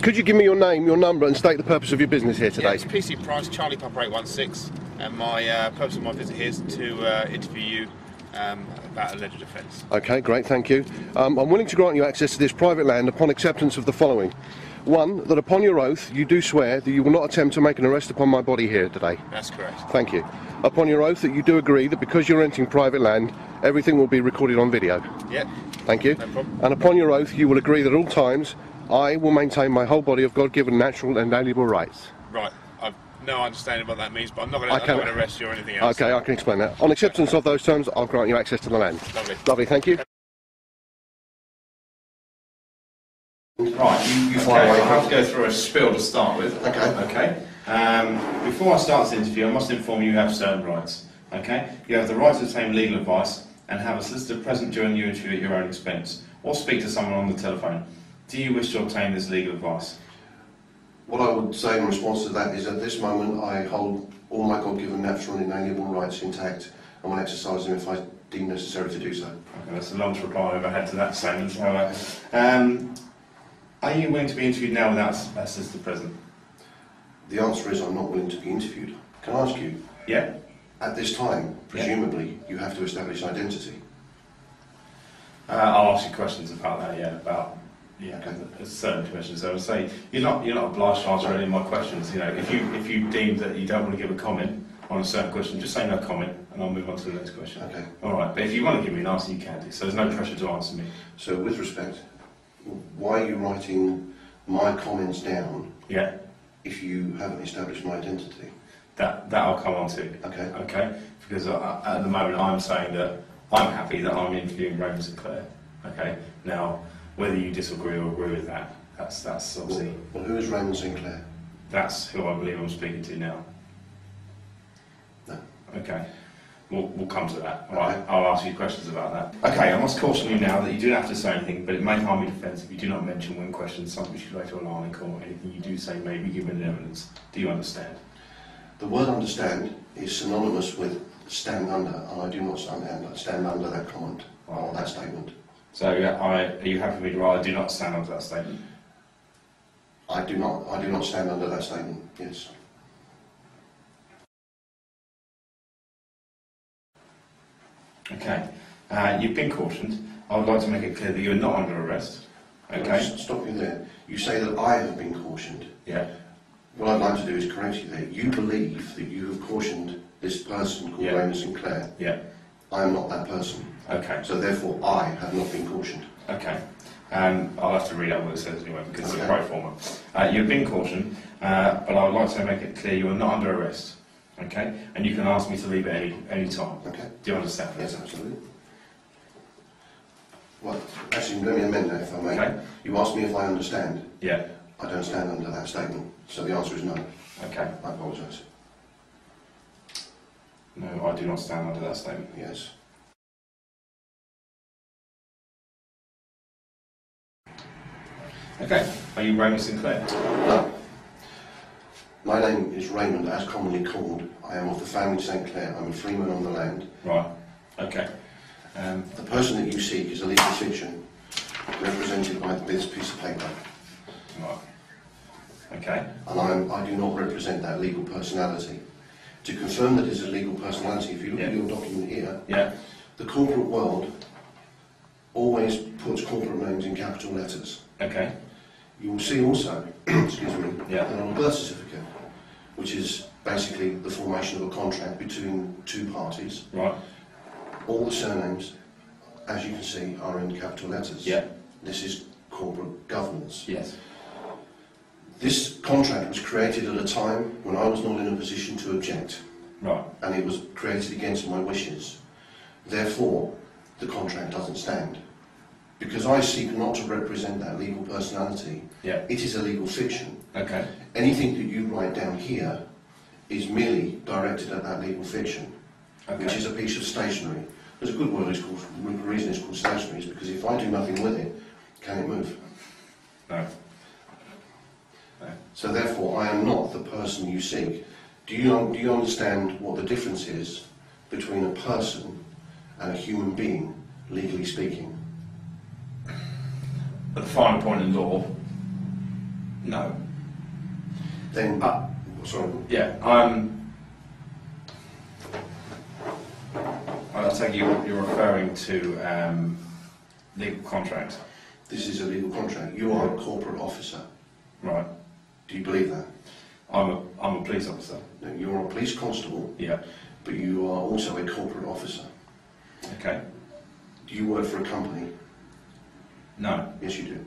Could you give me your name, your number, and state the purpose of your business here today? Yeah, it's PC Price, Charlie Papa 816, and my purpose of my visit here is to interview you about alleged offence. Okay, great, thank you. I'm willing to grant you access to this private land upon acceptance of the following. One, that upon your oath you do swear that you will not attempt to make an arrest upon my body here today. That's correct. Thank you. Upon your oath that you do agree that because you're renting private land, everything will be recorded on video. Yep. Thank you. No problem. And upon your oath you will agree that at all times I will maintain my whole body of God-given natural and inalienable rights. Right. I've no understanding what that means, but I'm not going to arrest you or anything else. Okay, I can explain that. On acceptance of those terms, I'll grant you access to the land. Lovely. Lovely, thank you. Right, you fire away. I have to go through a spiel to start with. Okay. Before I start this interview, I must inform you have certain rights. Okay? You have the right to obtain legal advice and have a solicitor present during your interview at your own expense, or speak to someone on the telephone. Do you wish to obtain this legal advice? What I would say in response to that is at this moment I hold all my God-given natural and inalienable rights intact and will exercise them if I deem necessary to do so. Okay, that's the longest reply I've ever had to that statement. Are you willing to be interviewed now without a solicitor present? The answer is I'm not willing to be interviewed. Can I ask you? Yeah? At this time, presumably, you have to establish identity. I'll ask you questions about that, certain questions. So I would say you're not obliged to answer any of my questions. You know, if you deem that you don't want to give a comment on a certain question, just say no comment, and I'll move on to the next question. Okay. All right. But if you want to give me an answer, you can do. So there's no pressure to answer me. So, with respect, why are you writing my comments down? Yeah. If you haven't established my identity. That I'll come on to. Okay. Okay. Because at the moment I'm saying that I'm happy that I'm interviewing Raymond Sinclair. Okay. Now, whether you disagree or agree with that, that's obviously. Well, who is Raymond Sinclair? That's who I believe I'm speaking to now. No. Okay. We'll come to that. Okay. Right. I'll ask you questions about that. Okay. I must caution you now that you do not have to say anything, but it may harm your defence if you do not mention when questioned something which you later rely on in court. Anything you do say may be given in evidence. Do you understand? The word understand is synonymous with stand under, and I do not stand under that comment or that statement. So are you happy with me to write I do not stand under that statement? I do not stand under that statement, yes. Okay. You've been cautioned. I would like to make it clear that you are not under arrest. Okay. Stop you there. You say that I have been cautioned. Yeah. What I'd like to do is correct you there. You believe that you have cautioned this person called Raymond Sinclair. Yeah. I am not that person. Okay. So therefore I have not been cautioned. Okay. I'll have to read out what it says anyway because it's a pro forma. You've been cautioned, but I would like to make it clear you are not under arrest. Okay? And you can ask me to leave at any time. Okay. Do you understand? Yes, absolutely. Well, actually, let me amend that if I may. Okay. You asked me if I understand. Yeah. I don't stand under that statement. So the answer is no. Okay. I apologise. No, I do not stand under that statement. Yes. Okay. Are you Raymond Sinclair? No. My name is Raymond, as commonly called. I am of the family St. Clair. I'm a freeman on the land. Right. Okay. The person that you seek is a legal fiction represented by this piece of paper. Right. Okay. And I do not represent that legal personality. To confirm that it's a legal personality, if you look at your document here, the corporate world always puts corporate names in capital letters. Okay. You will see also, excuse me, Yeah. that on a birth certificate, which is basically the formation of a contract between two parties, Right. all the surnames, as you can see, are in capital letters. Yeah. This is corporate governance. Yes. This contract was created at a time when I was not in a position to object. Right. And it was created against my wishes. Therefore, the contract doesn't stand. Because I seek not to represent that legal personality, it is a legal fiction. Okay. Anything that you write down here is merely directed at that legal fiction, which is a piece of stationery. There's a good reason it's called stationery, is because if I do nothing with it, can it move? No. So therefore, I am not the person you seek. Do you understand what the difference is between a person and a human being, legally speaking? At the final point in law, No. Then, sorry. Yeah, I take it you're referring to legal contract. This is a legal contract. You are a corporate officer. Right. Do you believe that? I'm a police officer. No, you're a police constable, Yeah. but you are also a corporate officer. Okay. Do you work for a company? No. Yes, you do.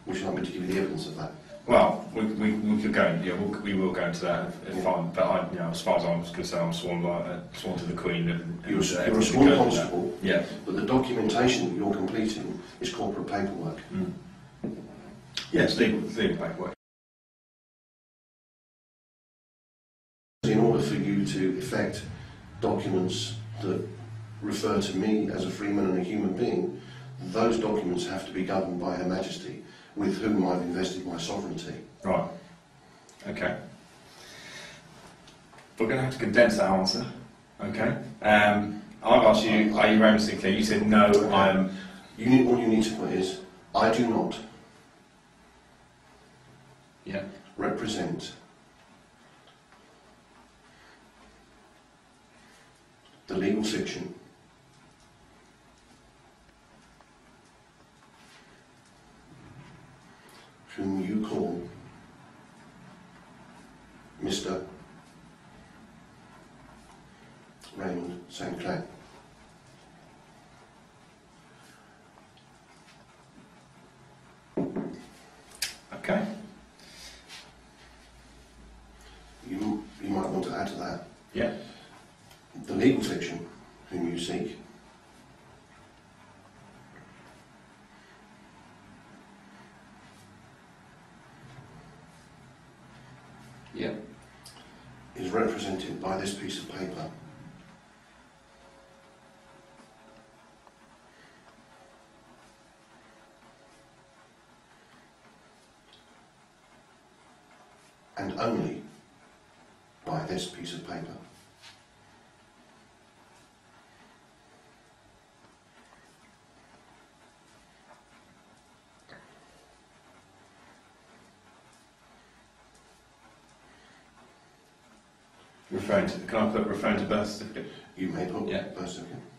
Would you like me to give you the evidence of that? Well, we could go. Yeah, we will go into that if I'm. But as far as I'm concerned, I'm sworn to the Queen. You're a sworn constable. Yeah. But the documentation that you're completing is corporate paperwork. Mm. Yes, legal paperwork. In order for you to effect documents that refer to me as a freeman and a human being, those documents have to be governed by Her Majesty, with whom I've invested my sovereignty. Right. Okay. We're going to have to condense that answer. Okay. I've asked you, are you Roman clear? You said no. Okay. I'm. All you need to put is, I do not represent the legal fiction whom you call Mr. Raymond St. Clair. Okay. You might want to add to that. Yeah. The legal fiction whom you seek is represented by this piece of paper. And only by this piece of paper. Referring to, can I put referring to birth certificate? You may put Yeah. birth certificate.